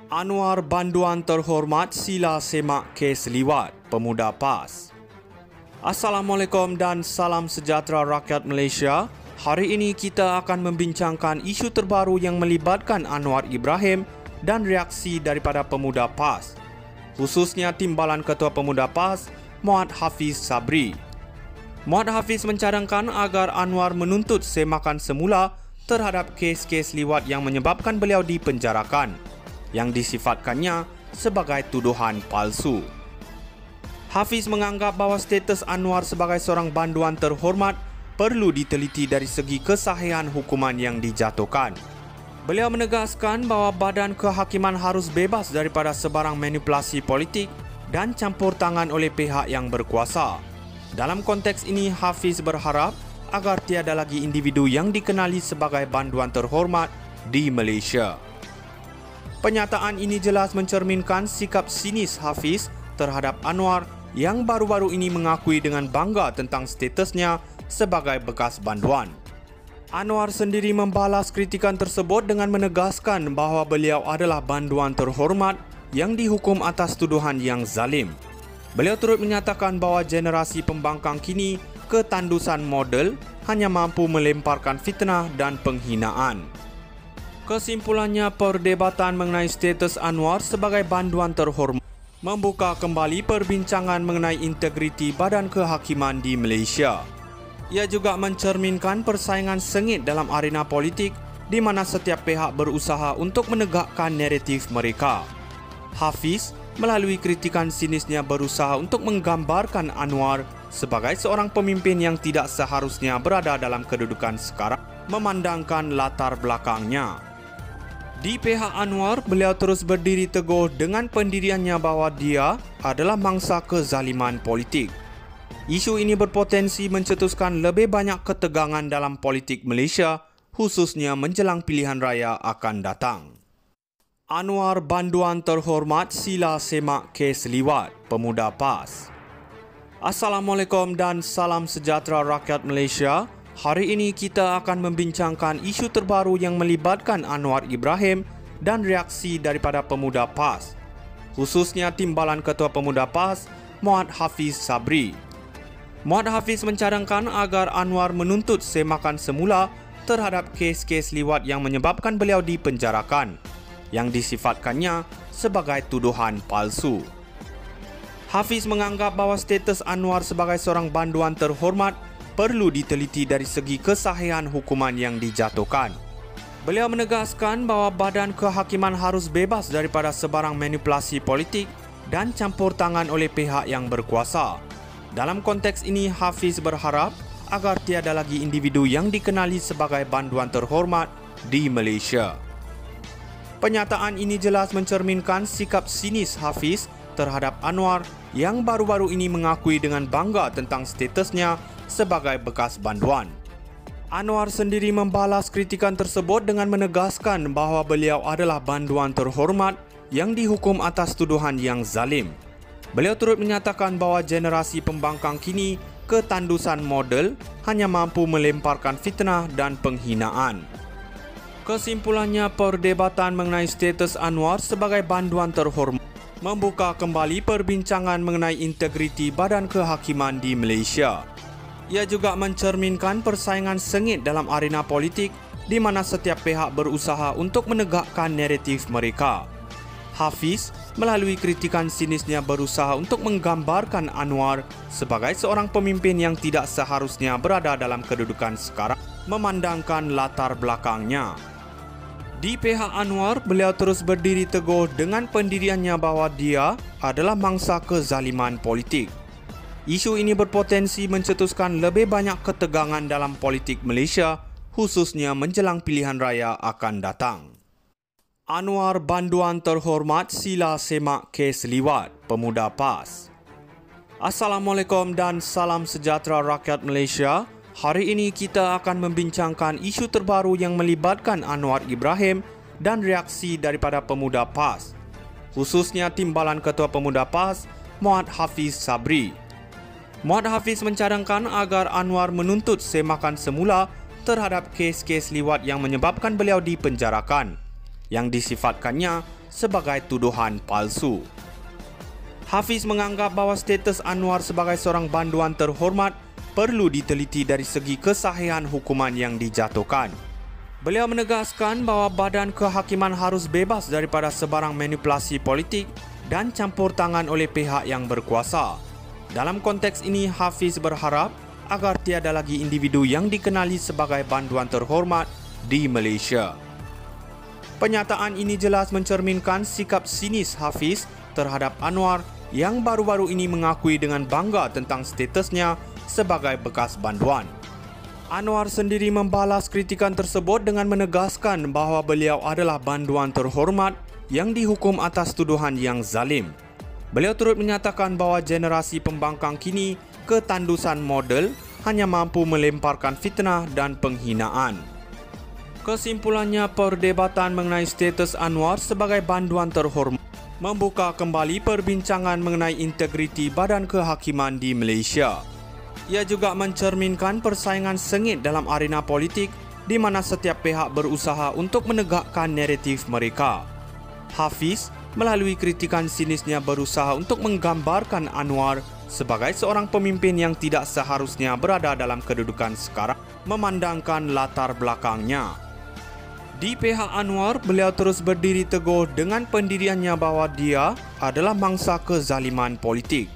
Anwar banduan terhormat sila semak kes liwat pemuda PAS. Assalamualaikum dan salam sejahtera rakyat Malaysia. Hari ini kita akan membincangkan isu terbaru yang melibatkan Anwar Ibrahim dan reaksi daripada pemuda PAS, khususnya Timbalan Ketua Pemuda PAS, Muhammad Hafiz Sabri. Muhammad Hafiz mencadangkan agar Anwar menuntut semakan semula terhadap kes-kes liwat yang menyebabkan beliau dipenjarakan, yang disifatkannya sebagai tuduhan palsu. Hafiz menganggap bahawa status Anwar sebagai seorang banduan terhormat perlu diteliti dari segi kesahihan hukuman yang dijatuhkan. Beliau menegaskan bahawa badan kehakiman harus bebas daripada sebarang manipulasi politik dan campur tangan oleh pihak yang berkuasa. Dalam konteks ini, Hafiz berharap agar tiada lagi individu yang dikenali sebagai banduan terhormat di Malaysia. Pernyataan ini jelas mencerminkan sikap sinis Hafiz terhadap Anwar yang baru-baru ini mengakui dengan bangga tentang statusnya sebagai bekas banduan. Anwar sendiri membalas kritikan tersebut dengan menegaskan bahawa beliau adalah banduan terhormat yang dihukum atas tuduhan yang zalim. Beliau turut menyatakan bahawa generasi pembangkang kini ketandusan model hanya mampu melemparkan fitnah dan penghinaan. Kesimpulannya, perdebatan mengenai status Anwar sebagai banduan terhormat membuka kembali perbincangan mengenai integriti badan kehakiman di Malaysia. Ia juga mencerminkan persaingan sengit dalam arena politik di mana setiap pihak berusaha untuk menegakkan naratif mereka. Hafiz melalui kritikan sinisnya berusaha untuk menggambarkan Anwar sebagai seorang pemimpin yang tidak seharusnya berada dalam kedudukan sekarang, memandangkan latar belakangnya. Di pihak Anwar, beliau terus berdiri teguh dengan pendiriannya bahawa dia adalah mangsa kezaliman politik. Isu ini berpotensi mencetuskan lebih banyak ketegangan dalam politik Malaysia, khususnya menjelang pilihan raya akan datang. Anwar banduan terhormat sila semak kes liwat pemuda PAS. Assalamualaikum dan salam sejahtera rakyat Malaysia. Hari ini kita akan membincangkan isu terbaru yang melibatkan Anwar Ibrahim dan reaksi daripada pemuda PAS, khususnya Timbalan Ketua Pemuda PAS, Muhammad Hafiz Sabri. Muhammad Hafiz mencadangkan agar Anwar menuntut semakan semula terhadap kes-kes liwat yang menyebabkan beliau dipenjarakan, yang disifatkannya sebagai tuduhan palsu. Hafiz menganggap bahawa status Anwar sebagai seorang banduan terhormat perlu diteliti dari segi kesahihan hukuman yang dijatuhkan. Beliau menegaskan bahawa badan kehakiman harus bebas daripada sebarang manipulasi politik dan campur tangan oleh pihak yang berkuasa. Dalam konteks ini, Hafiz berharap agar tiada lagi individu yang dikenali sebagai banduan terhormat di Malaysia. Pernyataan ini jelas mencerminkan sikap sinis Hafiz terhadap Anwar yang baru-baru ini mengakui dengan bangga tentang statusnya sebagai bekas banduan. Anwar sendiri membalas kritikan tersebut dengan menegaskan bahawa beliau adalah banduan terhormat yang dihukum atas tuduhan yang zalim. Beliau turut menyatakan bahawa generasi pembangkang kini ketandusan model hanya mampu melemparkan fitnah dan penghinaan. Kesimpulannya, perdebatan mengenai status Anwar sebagai banduan terhormat membuka kembali perbincangan mengenai integriti badan kehakiman di Malaysia. Ia juga mencerminkan persaingan sengit dalam arena politik di mana setiap pihak berusaha untuk menegakkan naratif mereka. Hafiz melalui kritikan sinisnya berusaha untuk menggambarkan Anwar sebagai seorang pemimpin yang tidak seharusnya berada dalam kedudukan sekarang, memandangkan latar belakangnya. Di pihak Anwar, beliau terus berdiri teguh dengan pendiriannya bahawa dia adalah mangsa kezaliman politik. Isu ini berpotensi mencetuskan lebih banyak ketegangan dalam politik Malaysia, khususnya menjelang pilihan raya akan datang. Anwar banduan terhormat sila semak kes liwat pemuda PAS. Assalamualaikum dan salam sejahtera rakyat Malaysia. Hari ini kita akan membincangkan isu terbaru yang melibatkan Anwar Ibrahim dan reaksi daripada pemuda PAS, khususnya Timbalan Ketua Pemuda PAS, Muhammad Hafiz Sabri. Muhammad Hafiz mencadangkan agar Anwar menuntut semakan semula terhadap kes-kes liwat yang menyebabkan beliau dipenjarakan, yang disifatkannya sebagai tuduhan palsu. Hafiz menganggap bahawa status Anwar sebagai seorang banduan terhormat perlu diteliti dari segi kesahihan hukuman yang dijatuhkan. Beliau menegaskan bahawa badan kehakiman harus bebas daripada sebarang manipulasi politik dan campur tangan oleh pihak yang berkuasa. Dalam konteks ini, Hafiz berharap agar tiada lagi individu yang dikenali sebagai banduan terhormat di Malaysia. Pernyataan ini jelas mencerminkan sikap sinis Hafiz terhadap Anwar yang baru-baru ini mengakui dengan bangga tentang statusnya sebagai bekas banduan. Anwar sendiri membalas kritikan tersebut dengan menegaskan bahawa beliau adalah banduan terhormat yang dihukum atas tuduhan yang zalim. Beliau turut menyatakan bahawa generasi pembangkang kini ketandusan model hanya mampu melemparkan fitnah dan penghinaan. Kesimpulannya, perdebatan mengenai status Anwar sebagai banduan terhormat membuka kembali perbincangan mengenai integriti badan kehakiman di Malaysia. Ia juga mencerminkan persaingan sengit dalam arena politik di mana setiap pihak berusaha untuk menegakkan naratif mereka. Hafiz melalui kritikan sinisnya berusaha untuk menggambarkan Anwar sebagai seorang pemimpin yang tidak seharusnya berada dalam kedudukan sekarang memandangkan latar belakangnya. Di pihak Anwar, beliau terus berdiri teguh dengan pendiriannya bahawa dia adalah mangsa kezaliman politik.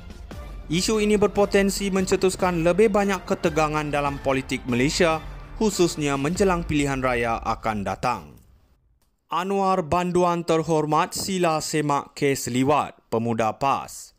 Isu ini berpotensi mencetuskan lebih banyak ketegangan dalam politik Malaysia, khususnya menjelang pilihan raya akan datang. Anwar banduan terhormat sila semak kes liwat pemuda PAS.